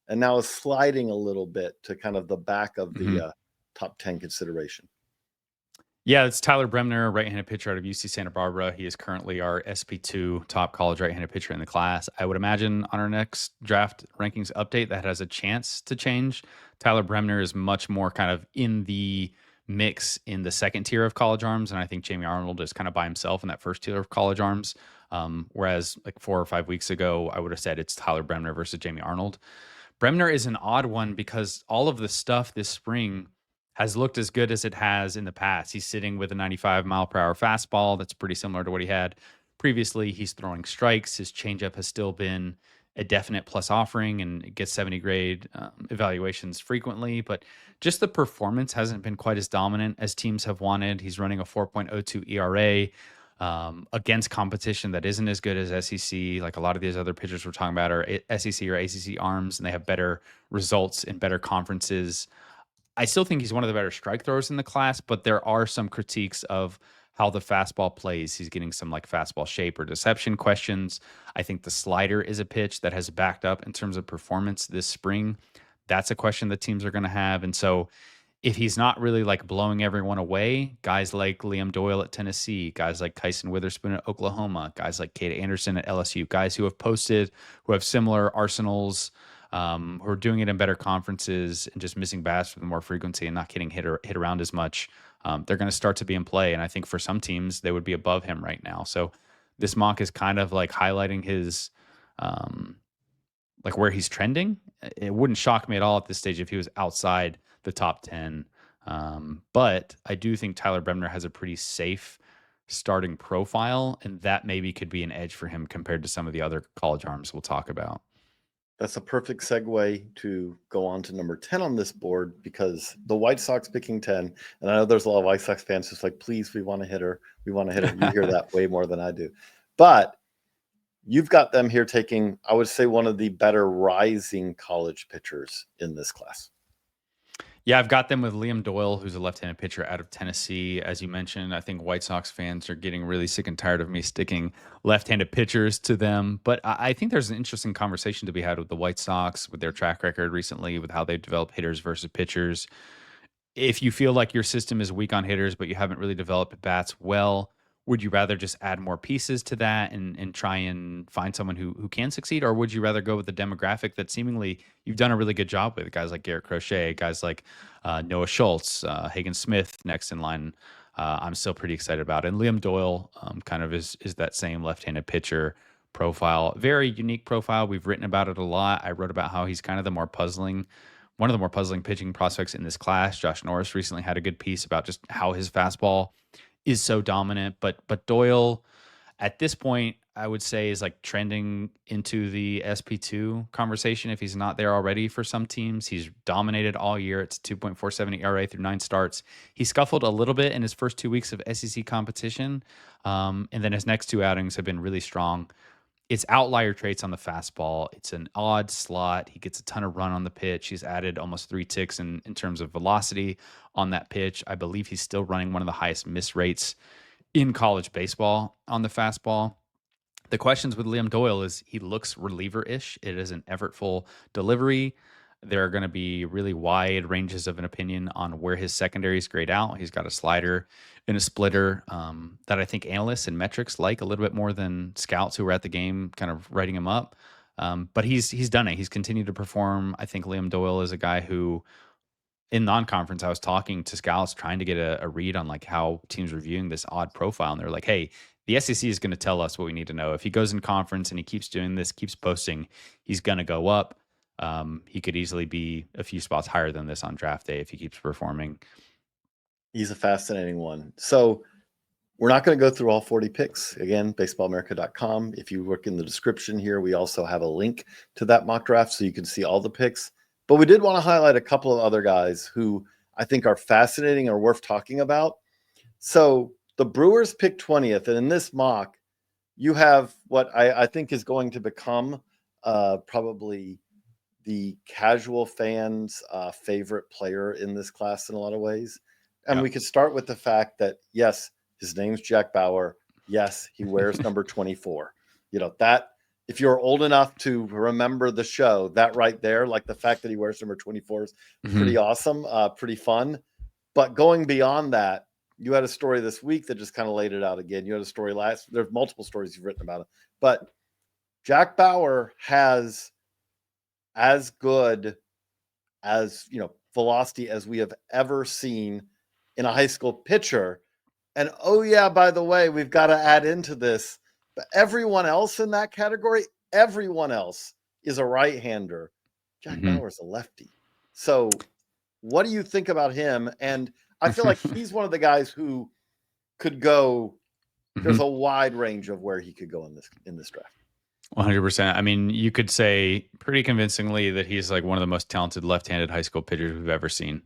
and now is sliding a little bit to kind of the back of the top 10 consideration. Yeah, it's Tyler Bremner, right-handed pitcher out of UC Santa Barbara. He is currently our SP2 top college right-handed pitcher in the class. I would imagine on our next draft rankings update that has a chance to change. Tyler Bremner is much more kind of in the mix in the second tier of college arms, and I think Jamie Arnold is kind of by himself in that first tier of college arms. Whereas like 4 or 5 weeks ago, I would have said it's Tyler Bremner versus Jamie Arnold. Bremner is an odd one because all of the stuff this spring has looked as good as it has in the past. He's sitting with a 95-mile-per-hour fastball that's pretty similar to what he had previously. He's throwing strikes. His changeup has still been a definite plus offering and it gets 70-grade evaluations frequently. But just the performance hasn't been quite as dominant as teams have wanted. He's running a 4.02 ERA against competition that isn't as good as SEC. Like a lot of these other pitchers we're talking about are SEC or ACC arms, and they have better results in better conferences. I still think he's one of the better strike throwers in the class, but there are some critiques of how the fastball plays. He's getting some like fastball shape or deception questions. I think the slider is a pitch that has backed up in terms of performance this spring. That's a question that teams are going to have. And so if he's not really like blowing everyone away, guys like Liam Doyle at Tennessee, guys like Kyson Witherspoon at Oklahoma, guys like Cade Anderson at LSU, guys who have posted, who have similar arsenals, who are doing it in better conferences and just missing bats with more frequency and not getting hit around as much, they're going to start to be in play. And I think for some teams, they would be above him right now. So this mock is kind of like highlighting his, like where he's trending. It wouldn't shock me at all at this stage if he was outside the top 10. But I do think Tyler Bremner has a pretty safe starting profile, and that maybe could be an edge for him compared to some of the other college arms we'll talk about. That's a perfect segue to go on to number 10 on this board because the White Sox picking 10. And I know there's a lot of White Sox fans just like, please, we want a hitter. We want a hitter. You hear that way more than I do. But you've got them here taking, I would say, one of the better rising college pitchers in this class. Yeah, I've got them with Liam Doyle, who's a left-handed pitcher out of Tennessee. As you mentioned, I think White Sox fans are getting really sick and tired of me sticking left-handed pitchers to them. But I think there's an interesting conversation to be had with the White Sox, with their track record recently, with how they've developed hitters versus pitchers. If you feel like your system is weak on hitters, but you haven't really developed bats well, would you rather just add more pieces to that and try and find someone who can succeed? Or would you rather go with the demographic that seemingly you've done a really good job with? Guys like Garrett Crochet, guys like Noah Schultz, Hagen Smith next in line I'm still pretty excited about it. And Liam Doyle kind of is that same left-handed pitcher profile. Very unique profile. We've written about it a lot. I wrote about how he's kind of one of the more puzzling pitching prospects in this class. Josh Norris recently had a good piece about just how his fastball is so dominant. But Doyle, at this point, I would say is like trending into the SP2 conversation if he's not there already for some teams. He's dominated all year. It's 2.47 ERA through 9 starts. He scuffled a little bit in his first 2 weeks of SEC competition. And then his next 2 outings have been really strong. It's outlier traits on the fastball. It's an odd slot. He gets a ton of run on the pitch. He's added almost 3 ticks in terms of velocity on that pitch. I believe he's still running one of the highest miss rates in college baseball on the fastball. The questions with Liam Doyle is he looks reliever-ish. It is an effortful delivery. There are going to be really wide ranges of an opinion on where his secondaries grade out. He's got a slider and a splitter that I think analysts and metrics like a little bit more than scouts who were at the game kind of writing him up. But he's done it. He's continued to perform. I think Liam Doyle is a guy who in non-conference, I was talking to scouts trying to get a read on like how teams are viewing this odd profile. And they're like, hey, the SEC is going to tell us what we need to know. If he goes in conference and he keeps doing this, keeps posting, he's going to go up. He could easily be a few spots higher than this on draft day if he keeps performing. He's a fascinating one. So we're not going to go through all 40 picks. Again, baseballamerica.com. If you look in the description here, we also have a link to that mock draft so you can see all the picks. But we did want to highlight a couple of other guys who I think are fascinating or worth talking about. So the Brewers pick 20th, and in this mock, you have what I think is going to become probably the casual fans' favorite player in this class in a lot of ways. And we could start with the fact that, yes, his name's Jack Bauer. Yes, he wears number 24. That if you're old enough to remember the show, that right there, like the fact that he wears number 24 is pretty awesome, pretty fun. But going beyond that, you had a story this week that just kind of laid it out again. You had a story there's multiple stories you've written about it. But Jack Bauer has as good as, velocity as we have ever seen in a high school pitcher. And oh yeah, by the way, we've got to add into this, but everyone else in that category, everyone else is a right-hander. Jack Bauer's a lefty. So what do you think about him? And I feel like he's one of the guys who could go, there's a wide range of where he could go in this draft. 100%. I mean, you could say pretty convincingly that he's like one of the most talented left-handed high school pitchers we've ever seen.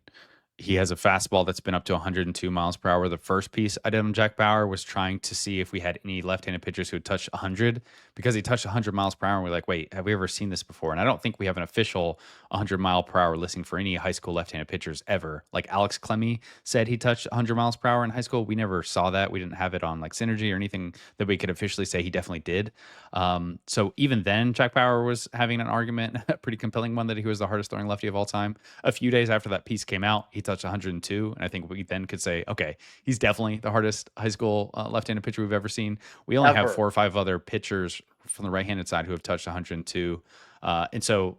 He has a fastball that's been up to 102 miles per hour. The first piece I did on Jack Bauer was trying to see if we had any left-handed pitchers who had touched 100 because he touched 100 miles per hour. And we're like, wait, have we ever seen this before? And I don't think we have an official 100 mile per hour listing for any high school left-handed pitchers ever. Like Alex Clemmie said he touched 100 miles per hour in high school. We never saw that. We didn't have it on like Synergy or anything that we could officially say he definitely did. So even then, Jack Bauer was having an argument, a pretty compelling one, that he was the hardest throwing lefty of all time. A few days after that piece came out, he touched 102. And I think we then could say, okay, he's definitely the hardest high school left-handed pitcher we've ever seen. We only have 4 or 5 other pitchers from the right-handed side who have touched 102. And so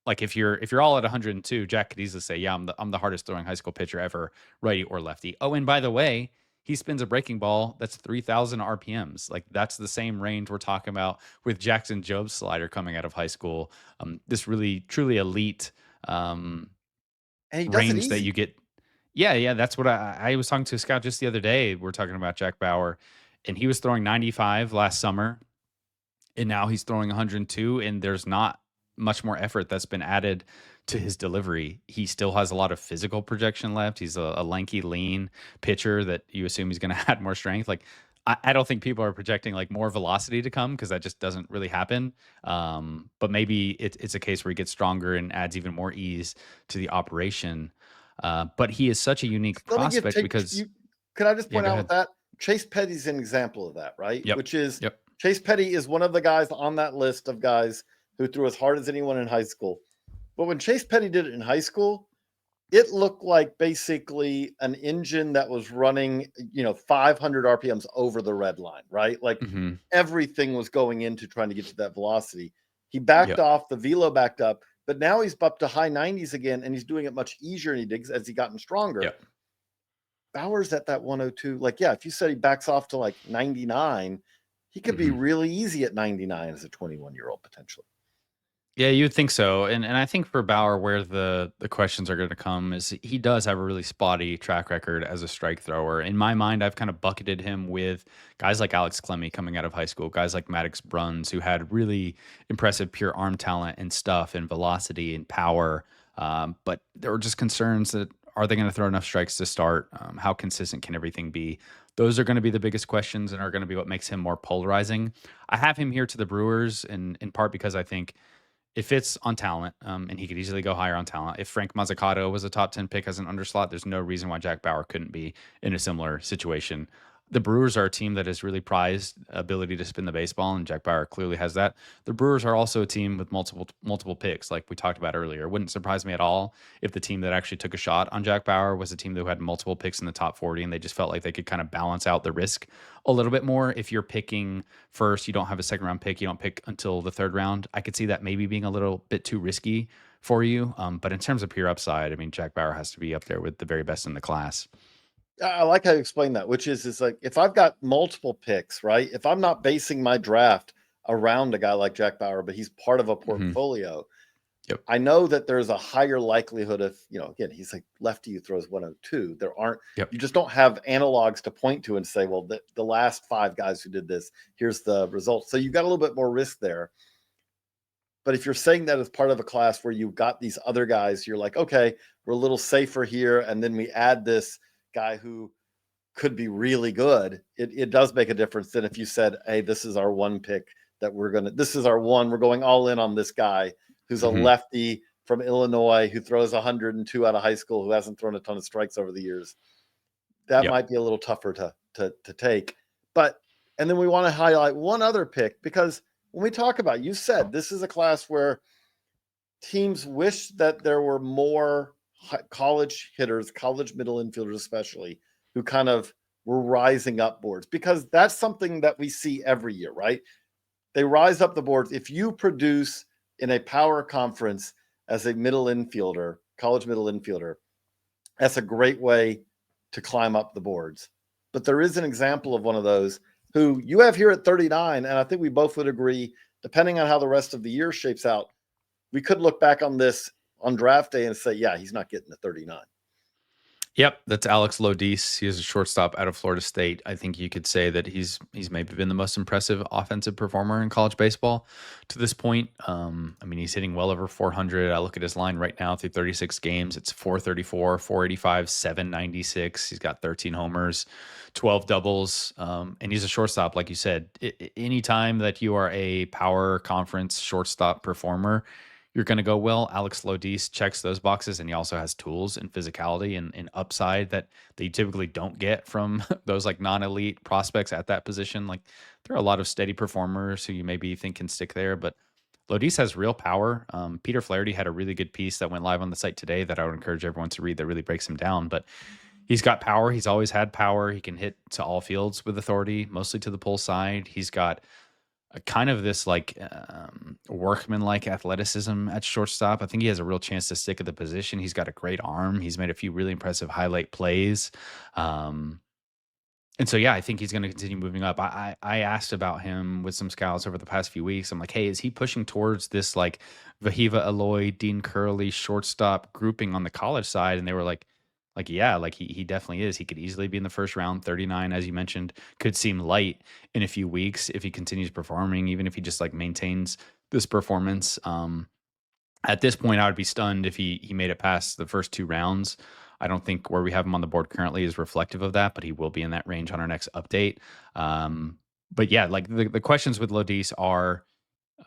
like if you're all at 102, Jack could easily say, yeah, I'm the hardest throwing high school pitcher ever, righty or lefty. Oh, and by the way, he spins a breaking ball that's 3,000 RPMs. Like that's the same range we're talking about with Jackson Job's slider coming out of high school. This really truly elite and he does range that you get. Yeah. That's what I was talking to a scout just the other day. We're talking about Jack Bauer, and he was throwing 95 last summer, and now he's throwing 102, and there's not much more effort that's been added to his delivery. He still has a lot of physical projection left. He's a lanky, lean pitcher that you assume he's going to add more strength. Like, I don't think people are projecting like more velocity to come because that just doesn't really happen. But maybe it's a case where he gets stronger and adds even more ease to the operation. But he is such a unique prospect because... Can I just point out with that? Chase Petty's an example of that, right? Yep. Which is Chase Petty is one of the guys on that list of guys who threw as hard as anyone in high school. But when Chase Petty did it in high school, it looked like basically an engine that was running, 500 RPMs over the red line, right? Like everything was going into trying to get to that velocity. He backed off, the velo backed up, but now he's up to high 90s again, and he's doing it much easier than he did as he gotten stronger. Bauer's at that 102. Like, yeah, if you said he backs off to like 99, he could be really easy at 99 as a 21-year-old potentially. Yeah, you'd think so. And I think for Bauer, where the questions are going to come is he does have a really spotty track record as a strike thrower. In my mind, I've kind of bucketed him with guys like Alex Clemmie coming out of high school, guys like Maddox Bruns, who had really impressive pure arm talent and stuff and velocity and power. But there were just concerns that are they going to throw enough strikes to start? How consistent can everything be? Those are going to be the biggest questions and are going to be what makes him more polarizing. I have him here to the Brewers in part because I think it fits on talent, and he could easily go higher on talent. If Frank Mazzucato was a top 10 pick as an underslot, there's no reason why Jack Bauer couldn't be in a similar situation. The Brewers are a team that has really prized ability to spin the baseball, and Jack Bauer clearly has that. The Brewers are also a team with multiple picks, like we talked about earlier. It wouldn't surprise me at all if the team that actually took a shot on Jack Bauer was a team that had multiple picks in the top 40, and they just felt like they could kind of balance out the risk a little bit more. If you're picking first, you don't have a second round pick, you don't pick until the third round. I could see that maybe being a little bit too risky for you. But in terms of pure upside, I mean, Jack Bauer has to be up there with the very best in the class. I like how you explain that, which is like if I've got multiple picks, right? If I'm not basing my draft around a guy like Jack Bauer, but he's part of a portfolio, Yep. I know that there's a higher likelihood of, again, he's like lefty who throws 102. There aren't, you just don't have analogs to point to and say, well, the last 5 guys who did this, here's the results. So you've got a little bit more risk there. But if you're saying that as part of a class where you've got these other guys, you're like, okay, we're a little safer here. And then we add this guy who could be really good. It does make a difference than if you said, hey, this is our one pick that this is our one, we're going all in on this guy who's a lefty from Illinois who throws 102 out of high school, who hasn't thrown a ton of strikes over the years. That might be a little tougher to take. And then we want to highlight one other pick, because when we talk about, you said this is a class where teams wish that there were more college hitters, college middle infielders especially, who kind of were rising up boards, because that's something that we see every year, right? They rise up the boards. If you produce in a power conference as a middle infielder, college middle infielder, that's a great way to climb up the boards. But there is an example of one of those who you have here at 39, and I think we both would agree, depending on how the rest of the year shapes out, we could look back on this on draft day and say, yeah, he's not getting to 39. Yep, that's Alex Lodis. He is a shortstop out of Florida State. I think you could say that he's maybe been the most impressive offensive performer in college baseball to this point. I mean, he's hitting well over 400. I look at his line right now through 36 games. It's 434, 485, 796. He's got 13 homers, 12 doubles, and he's a shortstop, like you said. Anytime that you are a power conference shortstop performer, you're going to go well. Alex Lodis checks those boxes, and he also has tools and physicality and upside that you typically don't get from those like non-elite prospects at that position. Like, there are a lot of steady performers who you maybe think can stick there, but Lodis has real power. Peter Flaherty had a really good piece that went live on the site today that I would encourage everyone to read that really breaks him down. But he's got power. He's always had power. He can hit to all fields with authority, mostly to the pull side. He's got kind of this like workman-like athleticism at shortstop. I think he has a real chance to stick at the position. He's got a great arm. He's made a few really impressive highlight plays. And so, yeah, I think he's going to continue moving up. I asked about him with some scouts over the past few weeks. I'm like, hey, is he pushing towards this like Vahiva Eloy, Dean Curley shortstop grouping on the college side? And they were like, yeah, like he definitely is. He could easily be in the first round. 39, as you mentioned, could seem light in a few weeks if he continues performing, even if he just like maintains this performance. At this point, I would be stunned if he made it past the first 2 rounds. I don't think where we have him on the board currently is reflective of that, but he will be in that range on our next update. But yeah, like the questions with Lodis are,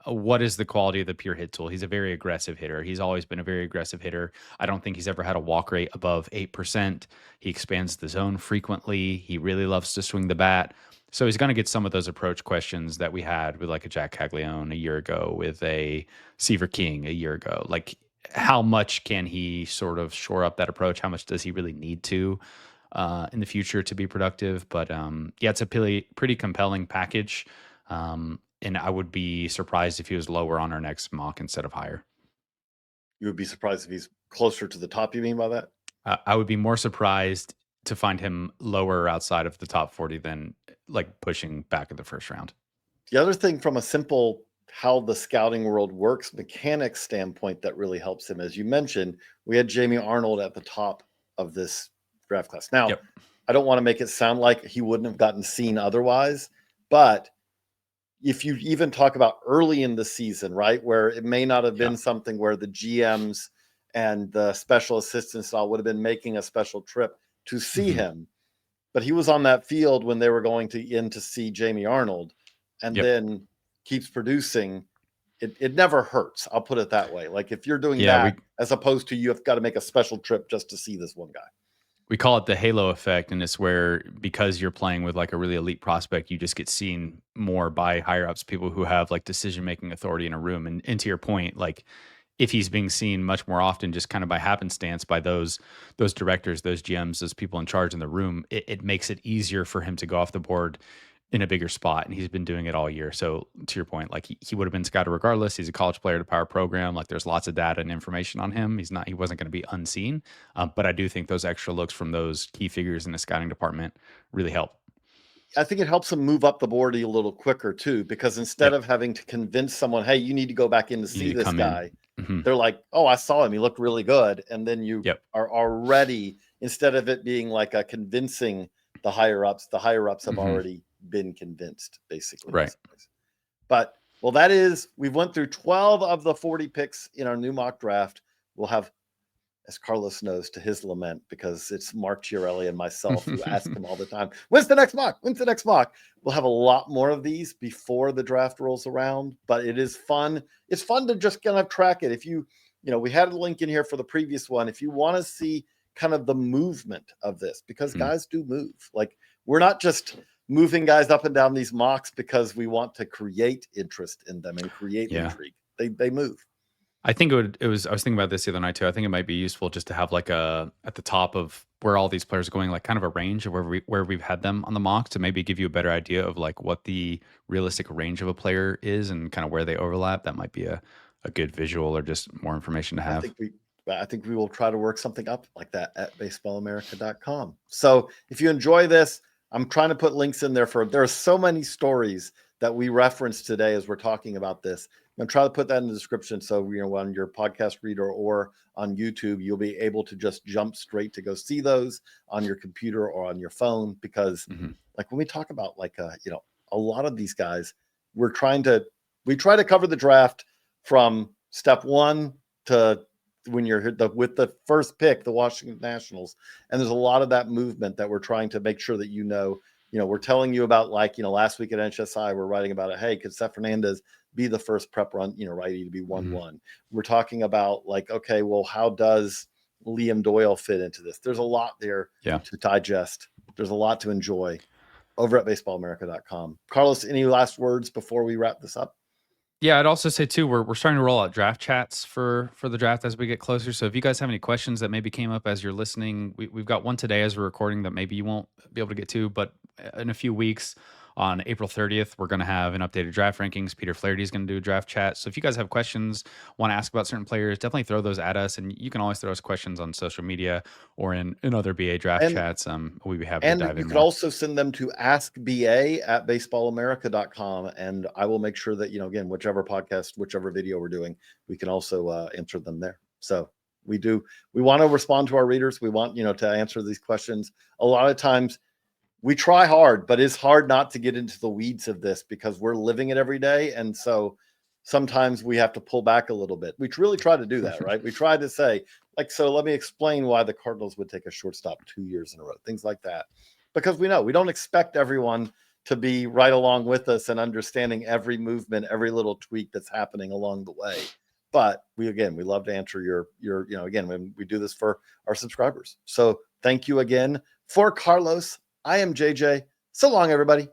what is the quality of the pure hit tool? He's a very aggressive hitter. He's always been a very aggressive hitter. I don't think he's ever had a walk rate above 8%. He expands the zone frequently. He really loves to swing the bat. So he's going to get some of those approach questions that we had with like a Jack Caglione a year ago, with a Seaver King a year ago. Like, how much can he sort of shore up that approach? How much does he really need to in the future to be productive? But yeah, it's a pretty compelling package. And I would be surprised if he was lower on our next mock instead of higher. You would be surprised if he's closer to the top, you mean by that? I would be more surprised to find him lower outside of the top 40 than like pushing back in the first round. The other thing from a simple how the scouting world works mechanics standpoint that really helps him, as you mentioned, we had Jamie Arnold at the top of this draft class. Now, I don't want to make it sound like he wouldn't have gotten seen otherwise, but if you even talk about early in the season, right, where it may not have been something where the GMs and the special assistants all would have been making a special trip to see him, but he was on that field when they were going to see Jamie Arnold, and then keeps producing. It never hurts. I'll put it that way. Like if you're doing that, as opposed to you have got to make a special trip just to see this one guy. We call it the halo effect, and it's where because you're playing with like a really elite prospect, you just get seen more by higher ups, people who have like decision making authority in a room. And to your point, like if he's being seen much more often, just kind of by happenstance by those directors, those GMs, those people in charge in the room, it makes it easier for him to go off the board in a bigger spot, and he's been doing it all year. So to your point, like he would have been scouted regardless. He's a college player at a power program. Like there's lots of data and information on him. He wasn't going to be unseen. But I do think those extra looks from those key figures in the scouting department really help. I think it helps him move up the board a little quicker too, because instead of having to convince someone, hey, you need to go back in to see this guy, they're like, oh, I saw him. He looked really good. And then you are already, instead of it being like a convincing the higher ups have already been convinced, basically. Right. But we've went through 12 of the 40 picks in our new mock draft. We'll have, as Carlos knows, to his lament, because it's Mark Chiarelli and myself who ask him all the time, when's the next mock? We'll have a lot more of these before the draft rolls around, but it is fun. It's fun to just kind of track it. If we had a link in here for the previous one. If you want to see kind of the movement of this, because guys do move. Like we're not just moving guys up and down these mocks because we want to create interest in them and create intrigue. They move. I think I was thinking about this the other night too. I think it might be useful just to have like at the top of where all these players are going, like kind of a range of where we've had them on the mock, to maybe give you a better idea of like what the realistic range of a player is and kind of where they overlap. That might be a good visual or just more information to have. I think we will try to work something up like that at baseballamerica.com. So if you enjoy this, I'm trying to put links in there there are so many stories that we referenced today as we're talking about this. I'm going to try to put that in the description. So, on your podcast reader or on YouTube, you'll be able to just jump straight to go see those on your computer or on your phone. Because like when we talk about like, a lot of these guys, we try to cover the draft from step one to when you're with the first pick, the Washington Nationals. And there's a lot of that movement that we're trying to make sure that, we're telling you about, like, last week at NHSI, we're writing about it. Hey, could Seth Fernandez be the first prep run, righty to be 1-1? We're talking about like, okay, well, how does Liam Doyle fit into this? There's a lot there to digest. There's a lot to enjoy over at baseballamerica.com. Carlos, any last words before we wrap this up? Yeah, I'd also say too, we're starting to roll out draft chats for the draft as we get closer. So if you guys have any questions that maybe came up as you're listening, we've got one today as we're recording that maybe you won't be able to get to, but in a few weeks on April 30th, we're going to have an updated draft rankings. Peter Flaherty is going to do a draft chat. So if you guys have questions, want to ask about certain players, definitely throw those at us. And you can always throw us questions on social media or in other BA draft chats. We'd be happy to dive in. And you could also send them to askba@baseballamerica.com. And I will make sure that, again, whichever podcast, whichever video we're doing, we can also answer them there. So we want to respond to our readers. We want, to answer these questions. A lot of times, we try hard, but it's hard not to get into the weeds of this because we're living it every day. And so sometimes we have to pull back a little bit. We really try to do that, right? We try to say, like, so let me explain why the Cardinals would take a shortstop 2 years in a row, things like that. Because we don't expect everyone to be right along with us and understanding every movement, every little tweak that's happening along the way. But we love to answer your again, when we do this for our subscribers. So thank you again. For Carlos, I am JJ. So long, everybody.